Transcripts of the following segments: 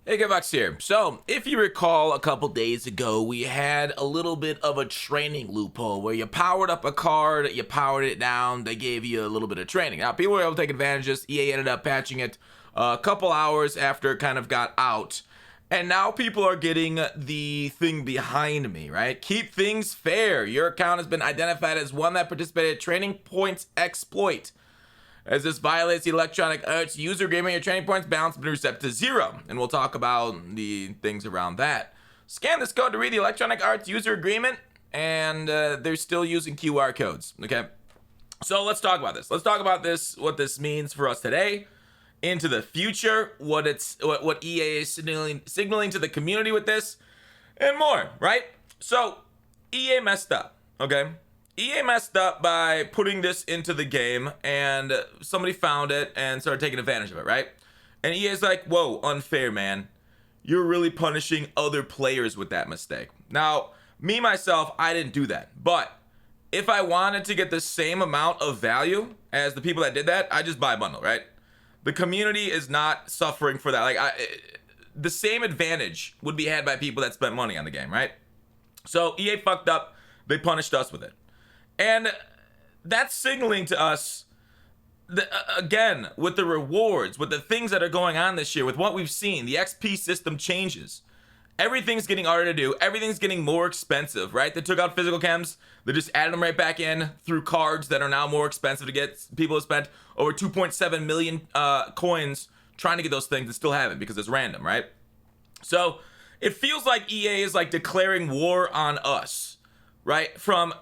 Hey, Gavax here. So, if you recall, a couple days ago, we had a little bit of a training loophole where you powered up a card, you powered it down, they gave you a little bit of training. Now, people were able to take advantage of this. EA ended up patching it a couple hours after it kind of got out. And now people are getting the thing behind me, right? Keep things fair. Your account has been identified as one that participated in Training Points exploit. As this violates the Electronic Arts user agreement, your training points balance has been reset to 0. And we'll talk about the things around that. Scan this code to read the Electronic Arts user agreement, and they're still using QR codes, okay? So let's talk about this. Let's talk about this, what this means for us today, into the future, what EA is signaling to the community with this, and more, right? So EA messed up, okay? EA messed up by putting this into the game, and somebody found it and started taking advantage of it, right? And EA's like, whoa, unfair, man. You're really punishing other players with that mistake. Now, me, myself, I didn't do that. But if I wanted to get the same amount of value as the people that did that, I just buy a bundle, right? The community is not suffering for that. Like, the same advantage would be had by people that spent money on the game, right? So EA fucked up. They punished us with it. And that's signaling to us, again, with the rewards, with the things that are going on this year, with what we've seen, the XP system changes. Everything's getting harder to do. Everything's getting more expensive, right? They took out physical chems. They just added them right back in through cards that are now more expensive to get. People have spent over 2.7 million coins trying to get those things and still haven't because it's random, right? So it feels like EA is like declaring war on us. Right? From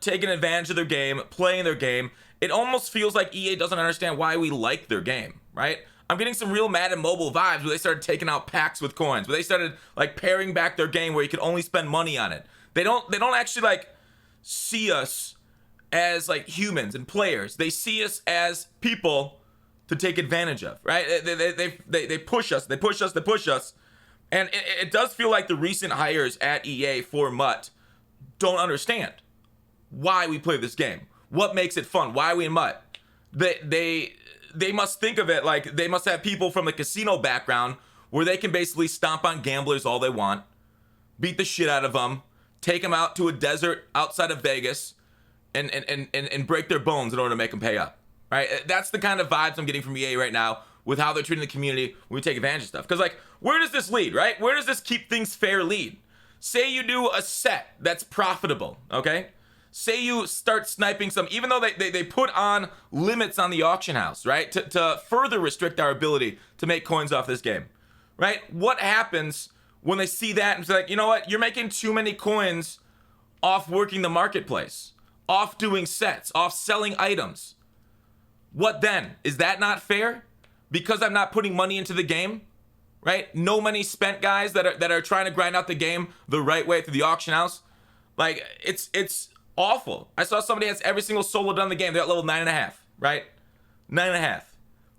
taking advantage of their game, playing their game. It almost feels like EA doesn't understand why we like their game, right? I'm getting some real Madden Mobile vibes where they started taking out packs with coins, where they started like paring back their game where you could only spend money on it. They don't actually like see us as like humans and players. They see us as people to take advantage of, right? They push us, they push us, they push us. And it does feel like the recent hires at EA for Mutt don't understand why we play this game, what makes it fun, why we in Mutt. They must think of it like they must have people from the casino background where they can basically stomp on gamblers all they want, beat the shit out of them, take them out to a desert outside of Vegas, and break their bones in order to make them pay up, right? That's the kind of vibes I'm getting from EA right now with how they're treating the community when we take advantage of stuff. Because like, where does this lead, right? Where does this keep things fair lead? Say you do a set that's profitable, okay? Say you start sniping some, even though they put on limits on the auction house, right? To further restrict our ability to make coins off this game, right? What happens when they see that and say like, you know what? You're making too many coins off working the marketplace, off doing sets, off selling items. What then? Is that not fair? Because I'm not putting money into the game? Right? No money spent guys that are trying to grind out the game the right way through the auction house. Like, it's awful. I saw somebody has every single solo done in the game. They're at level 9.5, right? 9.5.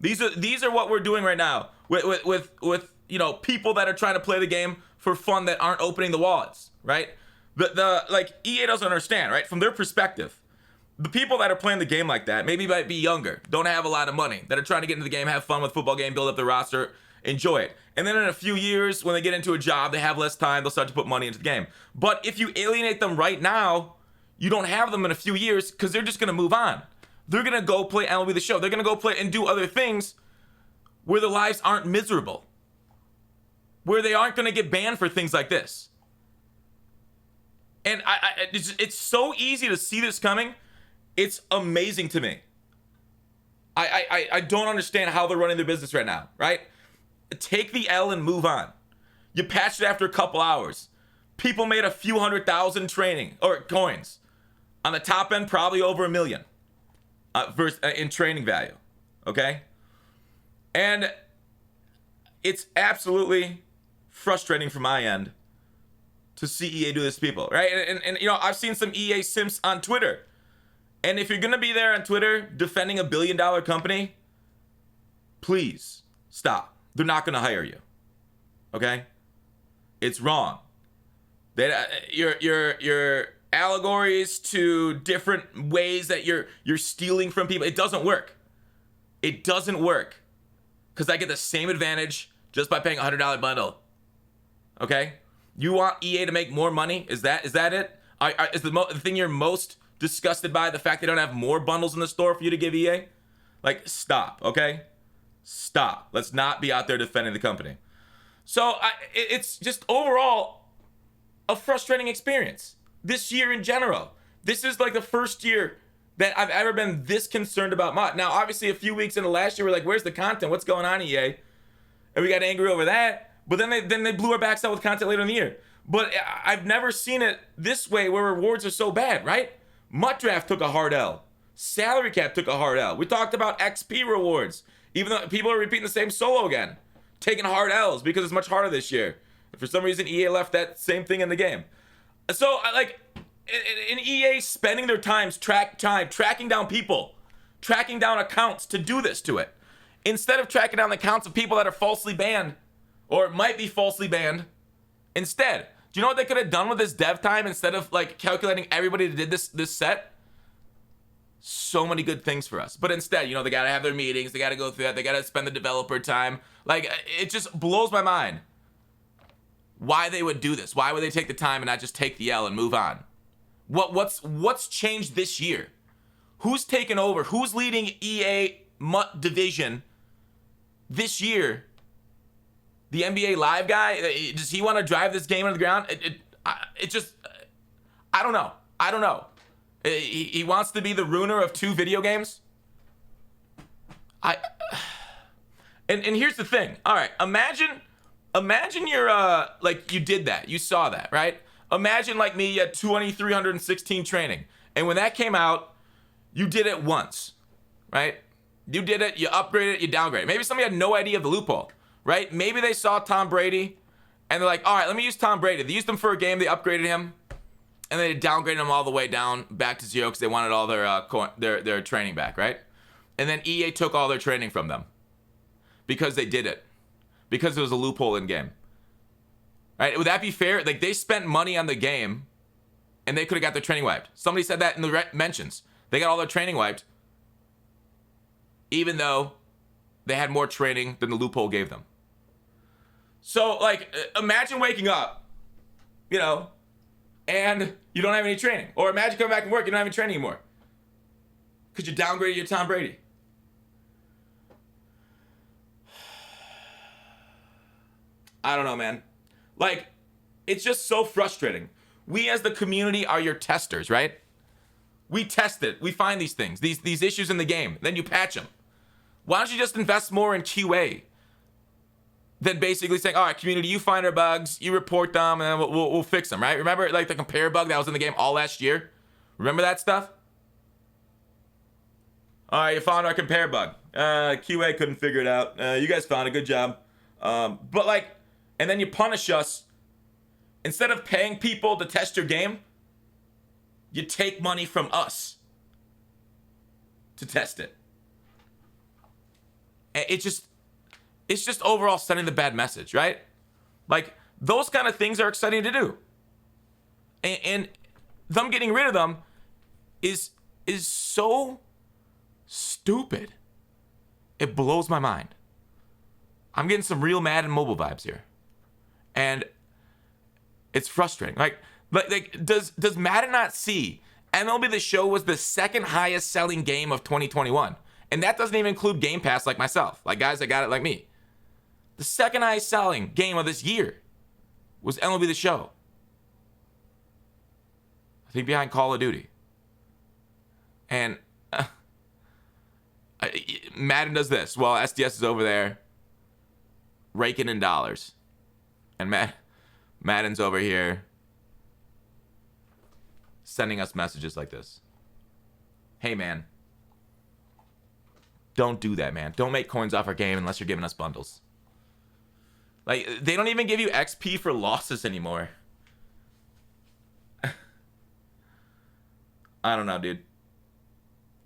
These are what we're doing right now with you know, people that are trying to play the game for fun that aren't opening the wallets, right? The like EA doesn't understand, right? From their perspective, the people that are playing the game like that maybe might be younger, don't have a lot of money, that are trying to get into the game, have fun with football game, build up their roster, enjoy it. And then in a few years, when they get into a job, they have less time, they'll start to put money into the game. But if you alienate them right now, you don't have them in a few years because they're just going to move on. They're going to go play MLB The Show. They're going to go play and do other things where their lives aren't miserable, where they aren't going to get banned for things like this. And it's so easy to see this coming. It's amazing to me. I don't understand how they're running their business right now, right? Take the L and move on. You patched it after a couple hours. People made a few 100,000 training or coins. On the top end, probably over 1 million in training value. Okay? And it's absolutely frustrating from my end to see EA do this to people, right? And you know, I've seen some EA simps on Twitter. And if you're going to be there on Twitter defending a $1 billion company, please stop. They're not going to hire you. Okay? It's wrong. Your allegories to different ways that you're stealing from people, it doesn't work. It doesn't work. Because I get the same advantage just by paying a $100 bundle. Okay? You want EA to make more money? Is that it? Is the thing you're most disgusted by the fact they don't have more bundles in the store for you to give EA? Like, stop, okay? Stop. Let's not be out there defending the company. So it's just overall a frustrating experience this year in general. This is like the first year that I've ever been this concerned about mod. Now, obviously, a few weeks into last year, we're like, where's the content? What's going on, EA? And we got angry over that. But then they blew our backs out with content later in the year. But I've never seen it this way where rewards are so bad, right? Mutt Draft took a hard L. Salary Cap took a hard L. We talked about XP rewards. Even though people are repeating the same solo again. Taking hard L's because it's much harder this year. For some reason, EA left that same thing in the game. So, in EA spending their time tracking down people, tracking down accounts to do this to it. Instead of tracking down the accounts of people that are falsely banned, or might be falsely banned, instead, do you know what they could have done with this dev time instead of like calculating everybody that did this set? So many good things for us. But instead, you know, they gotta have their meetings, they gotta go through that, they gotta spend the developer time. Like, it just blows my mind why they would do this. Why would they take the time and not just take the L and move on? What's changed this year? Who's taken over? Who's leading EA Mutt division this year? The NBA Live guy? Does he want to drive this game into the ground? It just, I don't know. He wants to be the ruiner of 2 video games. And here's the thing. All right, imagine you're like you did that. You saw that, right? Imagine like me, you had 316 training, and when that came out, you did it once, right? You did it, you upgraded it, you downgraded it. Maybe somebody had no idea of the loophole, right? Maybe they saw Tom Brady, and they're like, all right, let me use Tom Brady. They used him for a game, they upgraded him, and they downgraded him all the way down back to 0 because they wanted all their training back, right? And then EA took all their training from them because they did it, because there was a loophole in game. Right? Would that be fair? Like, they spent money on the game, and they could have got their training wiped. Somebody said that in the mentions. They got all their training wiped, even though they had more training than the loophole gave them. So, like, imagine waking up, you know, and you don't have any training. Or imagine coming back from work, you don't have any training anymore because you downgraded your Tom Brady. I don't know, man. Like, it's just so frustrating. We as the community are your testers, right? We test it. We find these things, these issues in the game. Then you patch them. Why don't you just invest more in QA than basically saying, all right, community, you find our bugs, you report them, and then we'll fix them, right? Remember, like, the compare bug that was in the game all last year? Remember that stuff? All right, you found our compare bug. QA couldn't figure it out. You guys found a good job. But, like, and then you punish us. Instead of paying people to test your game, you take money from us to test it. And it's just overall sending the bad message, right? Like, those kind of things are exciting to do. And them getting rid of them is so stupid. It blows my mind. I'm getting some real Madden mobile vibes here. And it's frustrating. Like does Madden not see MLB The Show was the second highest selling game of 2021? And that doesn't even include Game Pass like myself, like guys that got it like me. The second highest selling game of this year was MLB The Show. I think behind Call of Duty. And Madden does this while SDS is over there raking in dollars. And Madden's over here sending us messages like this. Hey, man. Don't do that, man. Don't make coins off our game unless you're giving us bundles. Like, they don't even give you XP for losses anymore. I don't know, dude.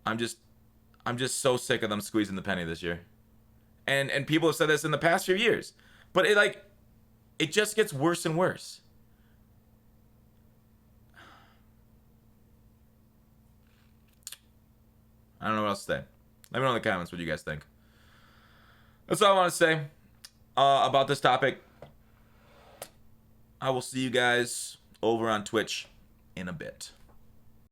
I'm just so sick of them squeezing the penny this year. And people have said this in the past few years. But it just gets worse and worse. I don't know what else to say. Let me know in the comments what you guys think. That's all I want to say. about this topic. I will see you guys over on Twitch in a bit.